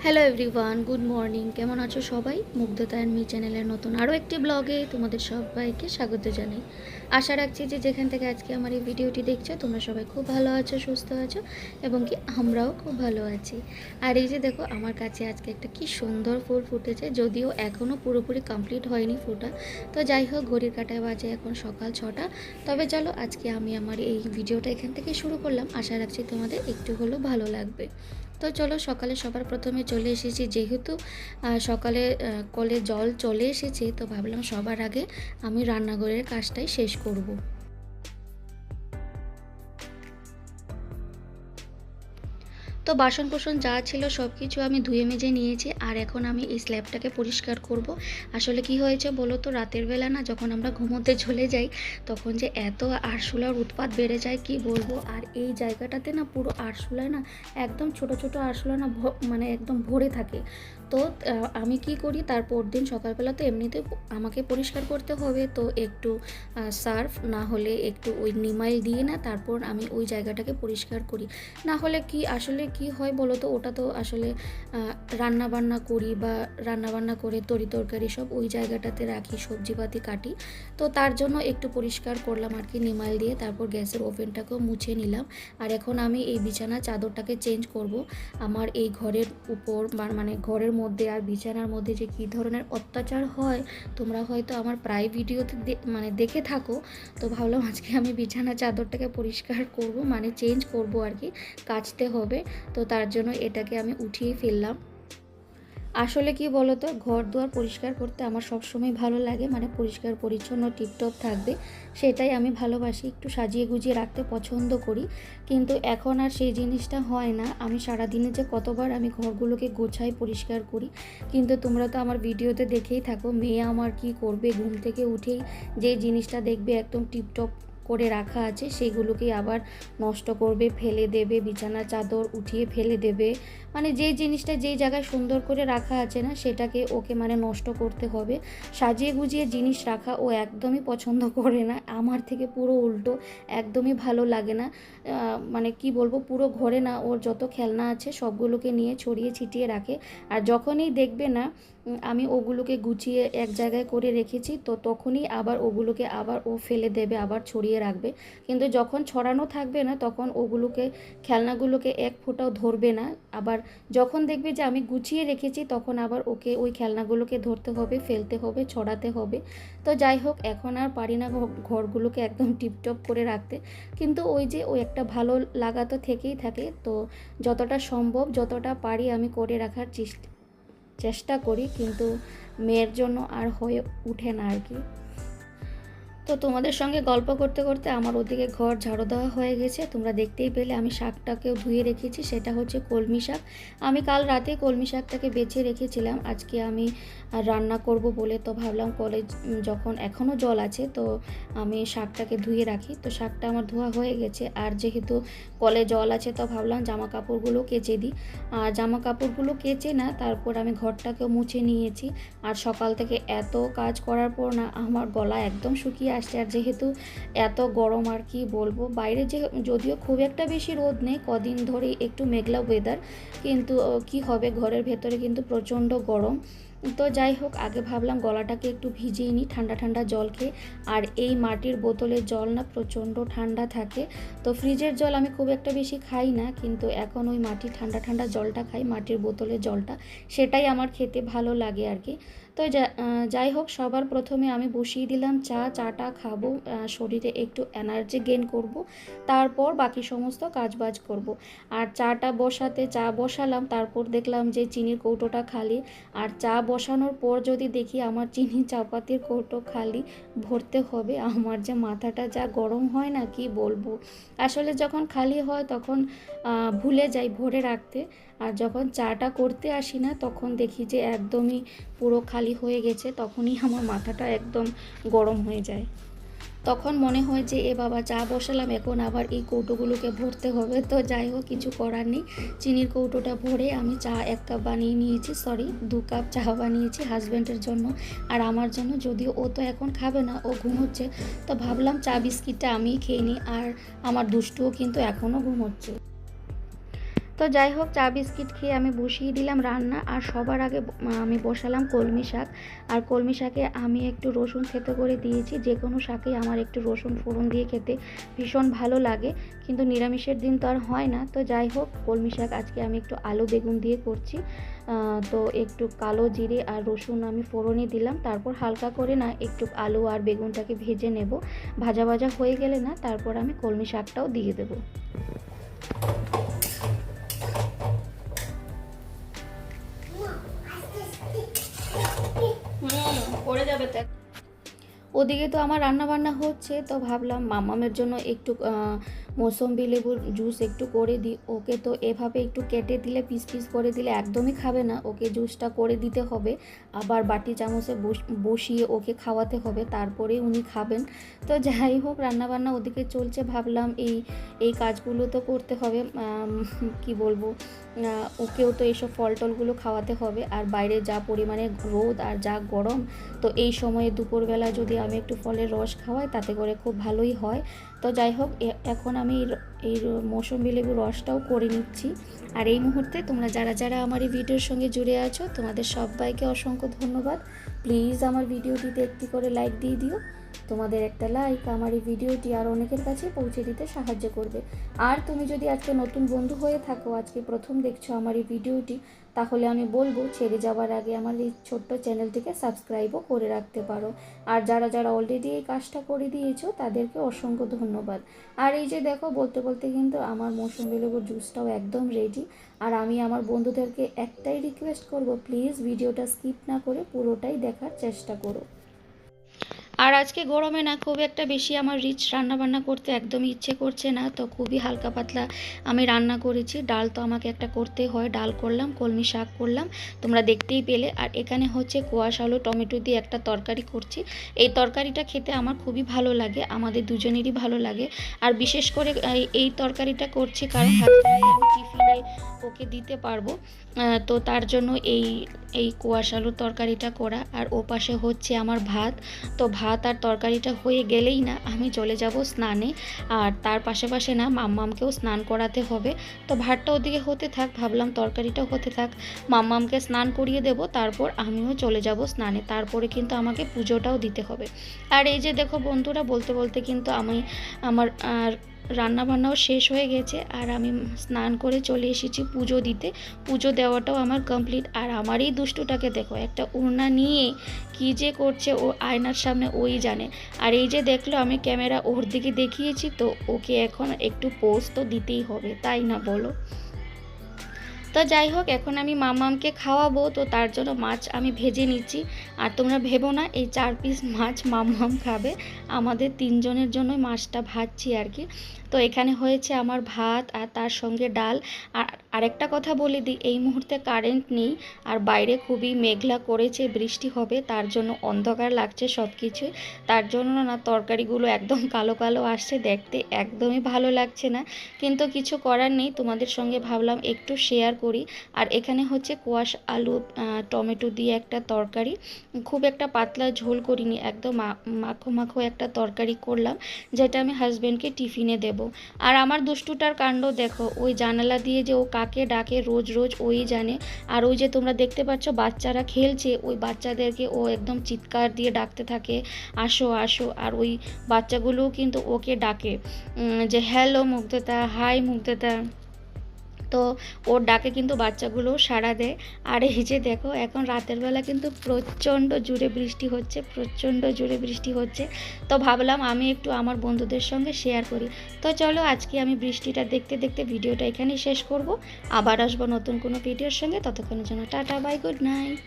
Hello everyone, good morning. কেমন আছো সবাই? মুগ্ধতা অ্যান্ড মি চ্যানেলের নতুন আরও একটি ব্লগে তোমাদের সবাইকে স্বাগত জানাই। আশা রাখছি যে যেখান থেকে আজকে আমার এই ভিডিওটি দেখছো তোমরা সবাই খুব ভালো আছো, সুস্থ আছো এবং কি আমরাও খুব ভালো আছি। আর এই যে দেখো আমার কাছে আজকে একটা কি সুন্দর ফুল ফুটেছে, যদিও এখনও পুরোপুরি কমপ্লিট হয়নি ফুটা। তো যাই হোক, ঘড়ির কাঁটায় বাজে এখন সকাল 6টা। তবে চলো আজকে আমি আমার এই ভিডিওটা এখান থেকে শুরু করলাম। আশা রাখছি তোমাদের একটু হলেও ভালো লাগবে। তো চলো, সকালে সবার প্রথমে চলে এসেছি, যেহেতু সকালে কলে জল চলে এসেছে, তো ভাবলাম সবার আগে আমি রান্নাঘরের কাজটাই শেষ করব। তো বাসন কোসন যা ছিল সব কিছু আমি ধুয়ে মেজে নিয়েছি, আর এখন আমি এই স্ল্যাবটাকে পরিষ্কার করব। আসলে কি হয়েছে বলো তো, রাতের বেলা না যখন আমরা ঘুমোতে চলে যাই তখন যে এত আরশোলার উৎপাত বেড়ে যায় কি বলবো। আর এই জায়গাটাতে না পুরো আরশোলায় না একদম ছোট ছোট আরশোলা না মানে একদম ভরে থাকে। তো আমি কি করি, তারপর দিন সকালবেলা তো এমনিতে আমাকে পরিষ্কার করতে হবে, তো একটু সার্ফ না হলে একটু ওই নিমাইল দিয়ে না তারপর আমি ওই জায়গাটাকে পরিষ্কার করি। না হলে কি আসলে কি হয় বলো তো, ওটা তো আসলে রান্না বান্না করি বা রান্না বান্না করে তরি তরকারি সব ওই জায়গাটাতে রাখি, সবজিপাতি কাটি। তো তার জন্য একটু পরিষ্কার করলাম আর কি নিমাইল দিয়ে, তারপর গ্যাসের ওভেনটাকেও মুছে নিলাম। আর এখন আমি এই বিছানা চাদরটাকে চেঞ্জ করব। আমার এই ঘরের উপর মানে ঘরের মধ্যে আর বিছানার মধ্যে যে কী ধরনের অত্যাচার হয় তোমরা হয়তো আমার প্রায় ভিডিওতে মানে দেখে থাকো। তো ভাবলাম আজকে আমি বিছানা চাদরটাকে পরিষ্কার করব, মানে চেঞ্জ করব আর কি, কাচতে হবে। তো তার জন্য এটাকে আমি উঠিয়ে ফেললাম। আসলে কি বলো তো, ঘর দুয়ার পরিষ্কার করতে আমার সবসময় ভালো লাগে, মানে পরিষ্কার পরিচ্ছন্ন টিপটপ থাকবে সেটাই আমি ভালোবাসি, একটু সাজিয়ে গুজিয়ে রাখতে পছন্দ করি। কিন্তু এখন আর সেই জিনিসটা হয় না। আমি সারাদিনে যে কতবার আমি ঘরগুলোকে গোছাই পরিষ্কার করি, কিন্তু তোমরা তো আমার ভিডিওতে দেখেই থাকো মেয়ে আমার কি করবে, ঘুম থেকে উঠেই যে জিনিসটা দেখবে একদম টিপটপ করে রাখা আছে সেগুলোকেই আবার নষ্ট করবে, ফেলে দেবে, বিছানার চাদর উঠিয়ে ফেলে দেবে। মানে যেই জিনিসটা যেই জায়গায় সুন্দর করে রাখা আছে না সেটাকে ওকে মানে নষ্ট করতে হবে। সাজিয়ে গুজিয়ে জিনিস রাখা ও একদমই পছন্দ করে না, আমার থেকে পুরো উল্টো, একদমই ভালো লাগে না। মানে কি বলবো, পুরো ঘরে না ওর যত খেলনা আছে সবগুলোকে নিয়ে ছড়িয়ে ছিটিয়ে রাখে। আর যখনই দেখবে না আমি ওগুলোকে গুছিয়ে এক জায়গায় করে রেখেছি, তো তখনই আবার ওগুলোকে আবার ও ফেলে দেবে, আবার ছড়িয়ে রাখবে। কিন্তু যখন ছড়ানো থাকবে না তখন ওগুলোকে, খেলনাগুলোকে এক ফোঁটাও ধরবে না। আবার যখন দেখবে যে আমি গুছিয়ে রেখেছি তখন আবার ওকে ওই খেলনাগুলোকে ধরতে হবে, ফেলতে হবে, ছড়াতে হবে। তো যাই হোক, এখন আর পারি না ঘরগুলোকে একদম টিপটপ করে রাখতে। কিন্তু ওই যে ওই একটা ভালো লাগা তো থেকেই থাকে। তো যতটা সম্ভব যতটা পারি আমি করে রাখার চেষ্টা করি, কিন্তু মেয়ের জন্য আর হয়ে ওঠে না আর কি। তো তোমাদের সঙ্গে গল্প করতে করতে আমার ওদিকে ঘর ঝাড়ু দেওয়া হয়ে গেছে, তোমরা দেখতেই পেলে। আমি শাকটাকেও ধুয়ে রেখেছি, সেটা হচ্ছে কলমি শাক। আমি কাল রাতে কলমি শাকটাকে বেছে রেখেছিলাম, আজকে আমি রান্না করব বলে। তো ভাবলাম কলে যখন এখনও জল আছে তো আমি শাকটাকে ধুয়ে রাখি। তো শাকটা আমার ধোয়া হয়ে গেছে, আর যেহেতু কলে জল আছে তো ভাবলাম জামা কাপড়গুলো কেচে দিই। আর জামা কাপড়গুলো কেচে না তারপর আমি ঘরটাকেও মুছে নিয়েছি। আর সকাল থেকে এত কাজ করার পর না আমার গলা একদম শুকিয়ে আসছে। আর যেহেতু এত গরম, আর কি বলবো, বাইরে যে যদিও খুব একটা বেশি রোদ নেই, কদিন ধরেই একটু মেঘলা ওয়েদার, কিন্তু কি হবে, ঘরের ভেতরে কিন্তু প্রচণ্ড গরম। তো যাই হোক, আগে ভাবলাম গলাটাকে একটু ভিজিয়ে নিই ঠান্ডা ঠান্ডা জল খেয়ে। আর এই মাটির বোতলের জল না প্রচণ্ড ঠান্ডা থাকে। তো ফ্রিজের জল আমি খুব একটা বেশি খাই না, কিন্তু এখন ওই মাটির ঠান্ডা ঠান্ডা জলটা খাই, মাটির বোতলের জলটা, সেটাই আমার খেতে ভালো লাগে আর কি। তো যাই হোক, সবার প্রথমে আমি বসিয়ে দিলাম চাটা খাবো, শরীরে একটু এনার্জি গেইন করব, তারপর বাকি সমস্ত কাজবাজ করব। আর চা বসালাম, তারপর দেখলাম যে চিনির কৌটোটা খালি। আর চা বসানোর পর যদি দেখি আমার চিনি চাপাতির কৌটো খালি, ভরতে হবে, আমার যে মাথাটা যা গরম হয় না কি বলবো। আসলে যখন খালি হয় তখন ভুলে যাই ভরে রাখতে, আর যখন চাটা করতে আসি না তখন দেখি যে একদমই পুরো খালি হয়ে গেছে, তখনই আমার মাথাটা একদম গরম হয়ে যায়। তখন মনে হয় যে এ বাবা, চা বসালাম এখন আবার এই কৌটোগুলোকে ভরতে হবে। তো যাই হোক, কিছু করার নেই, চিনির কৌটোটা ভরে আমি চা 1 কাপ বানিয়ে নিয়েছি, সরি 2 কাপ চা বানিয়েছি হাজব্যান্ডের জন্য আর আমার জন্য। যদিও ও তো এখন খাবে না, ও ঘুমোচ্ছে। তো ভাবলাম চা বিস্কিটটা আমিই খেয়ে নিই, আর আমার দুষ্টুও কিন্তু এখনও ঘুমোচ্ছে। তো যাই হোক, চা বিস্কিট খেয়ে আমি বসিয়ে দিলাম রান্না। আর সবার আগে আমি বসালাম কলমি শাক। আর কলমি শাকে আমি একটু রসুন থেতো করে দিয়েছি। যে কোনো শাকেই আমার একটু রসুন ফোড়ন দিয়ে খেতে ভীষণ ভালো লাগে, কিন্তু নিরামিষের দিন তো আর হয় না। তো যাই হোক, কলমি শাক আজকে আমি একটু আলু বেগুন দিয়ে করছি। তো একটু কালো জিরে আর রসুন আমি ফোড়নে দিলাম, তারপর হালকা করে না একটু আলু আর বেগুনটাকে ভেজে নেব। ভাজা ভাজা হয়ে গেলে না তারপর আমি কলমি শাকটাও দিয়ে দেবো। পড়ে যাবে তো। ওদিকে তো আমার রান্না বান্না হচ্ছে, তো ভাবলাম মামামের জন্য একটু মৌসম্বি লেবুর জুস একটু করে দিই। ওকে তো এভাবে একটু কেটে দিলে, পিস পিস করে দিলে একদমই খাবে না। ওকে জুসটা করে দিতে হবে, আবার বাটি চামচে বসিয়ে ওকে খাওয়াতে হবে, তারপরেই উনি খাবেন। তো যাই হোক, রান্নাবান্না ওদিকে চলছে। ভাবলাম এই কাজগুলো তো করতে হবে, কি বলবো, ওকেও তো এইসব ফল টলগুলো খাওয়াতে হবে। আর বাইরে যা পরিমাণে রোদ আর যা গরম, তো এই সময়ে দুপুরবেলা যদি আমি একটু ফলের রস খাওয়াই তাতে করে খুব ভালোই হয়। তো যাই হোক, এখন আমি এই মৌসুমী লেবুর রসটাও করে নিচ্ছি। আর এই মুহূর্তে তোমরা যারা যারা আমার এই ভিডিওর সঙ্গে জুড়ে আছো, তোমাদের সবাইকে অসংখ্য ধন্যবাদ। প্লিজ আমার ভিডিওটিতে একটি করে লাইক দিয়ে দিও। তোমাদের একটা লাইক আমার এই ভিডিওটি আর অনেকের কাছে পৌঁছে দিতে সাহায্য করবে। আর তুমি যদি আজকে নতুন বন্ধু হয়ে থাকো, আজকে প্রথম দেখছো আমার এই ভিডিওটি, তাহলে আমি বলবো ছেড়ে যাওয়ার আগে আমার এই ছোট্ট চ্যানেলটিকে সাবস্ক্রাইবও করে রাখতে পারো। আর যারা যারা অলরেডি এই কাজটা করে দিয়েছো তাদেরকে অসংখ্য ধন্যবাদ। আর এই যে দেখো, বলতে বলতে কিন্তু আমার মৌসুমী লেবুর জুসটাও একদম রেডি। আর আমি আমার বন্ধুদেরকে একটাই রিকোয়েস্ট করব, প্লিজ ভিডিওটা স্কিপ না করে পুরোটাই দেখার চেষ্টা করো। আর আজকে গরমে না খুব একটা বেশি আমার রিচ রান্নাবান্না করতে একদমই ইচ্ছে করছে না, তো খুবই হালকা পাতলা আমি রান্না করেছি। ডাল তো আমাকে একটা করতে হয়, ডাল করলাম, কলমি শাক করলাম, তোমরা দেখতেই পেলে। আর এখানে হচ্ছে কোয়াশ আলু টমেটো দিয়ে একটা তরকারি করছি। এই তরকারিটা খেতে আমার খুবই ভালো লাগে, আমাদের দুজনেরই ভালো লাগে। আর বিশেষ করে এই তরকারিটা করছি কারণ আমি টিফিনে ওকে দিতে পারবো, তো তার জন্য এই কোয়াশ আলুর তরকারিটা করা। আর ও পাশে হচ্ছে আমার ভাত। তো ভাত আর তরকারিটা হয়ে গেলেই না আমি চলে যাব স্নানে। আর তার পাশে না মাম্মামকেও স্নান করাতে হবে। তো ভাতটা ওদিকে হতে থাক, ভাবলাম তরকারিটাও হতে থাক, মাম্মামকে স্নান করিয়ে দেব, তারপর আমিও চলে যাব স্নানে। তারপরে কিন্তু আমাকে পুজোটাও দিতে হবে। আর এই যে দেখো বন্ধুরা, বলতে বলতে কিন্তু আমার রান্নাবান্নাও শেষ হয়ে গেছে। আর আমি স্নান করে চলে এসেছি পুজো দিতে। পুজো দেওয়াটাও আমার কমপ্লিট। আর আমার এই দুষ্টুটাকে দেখো, একটা ওড়না নিয়ে কী যে করছে ও আয়নার সামনে ওই জানে। আর এই যে দেখলো আমি ক্যামেরা ওর দিকে দেখিয়েছি, তো ওকে এখন একটু পোজ তো দিতেই হবে, তাই না বলো? তো যাই হোক, এখন আমি মামামকে খাওয়াবো, তো তার জন্য মাছ আমি ভেজে নিচ্ছি। আর তোমরা ভেবো না এই 4 পিস মাছ মামাম খাবে, আমাদের 3 জনের জন্যই মাছটা ভাজছি আর কি। তো এখানে হয়েছে আমার ভাত আর তার সঙ্গে ডাল। আর আরেকটা কথা বলে দিই, এই মুহূর্তে কারেন্ট নেই, আর বাইরে খুবই মেঘলা করেছে, বৃষ্টি হবে, তার জন্য অন্ধকার লাগছে সব কিছুই। তার জন্য না তরকারিগুলো একদম কালো কালো আসছে, দেখতে একদমই ভালো লাগছে না, কিন্তু কিছু করার নেই, তোমাদের সঙ্গে ভাবলাম একটু শেয়ার করি। আর এখানে হচ্ছে কোয়াশ আলু টমেটো দিয়ে একটা তরকারি, খুব একটা পাতলা ঝোল করিনি, একদম মাখো মাখো একটা তরকারি করলাম, যেটা আমি হাজব্যান্ডকে টিফিনে দেব। আর আমার দুষ্টুটার কাণ্ড দেখো, ওই জানালা দিয়ে যে ও কাকে ডাকে রোজ রোজ ওই জানে। আর ওই যে তোমরা দেখতে পাচ্ছ বাচ্চারা খেলছে, ওই বাচ্চাদেরকে ও একদম চিৎকার দিয়ে ডাকতে থাকে, আসো আসো। আর ওই বাচ্চাগুলোও কিন্তু ওকে ডাকে, যে হ্যালো মুগ্ধতা, হাই মুগ্ধতা। তো ওর ডাকে কিন্তু বাচ্চাগুলোও সাড়া দেয়। আর এই যে দেখো, এখন রাতের বেলা কিন্তু প্রচণ্ড জোরে বৃষ্টি হচ্ছে, প্রচণ্ড জোরে বৃষ্টি হচ্ছে। তো ভাবলাম আমি একটু আমার বন্ধুদের সঙ্গে শেয়ার করি। তো চলো, আজকে আমি বৃষ্টিটা দেখতে দেখতে ভিডিওটা এখানেই শেষ করব। আবার আসবো নতুন কোনো ভিডিওর সঙ্গে, ততক্ষণের জন্য টাটা, বাই, গুড নাইট।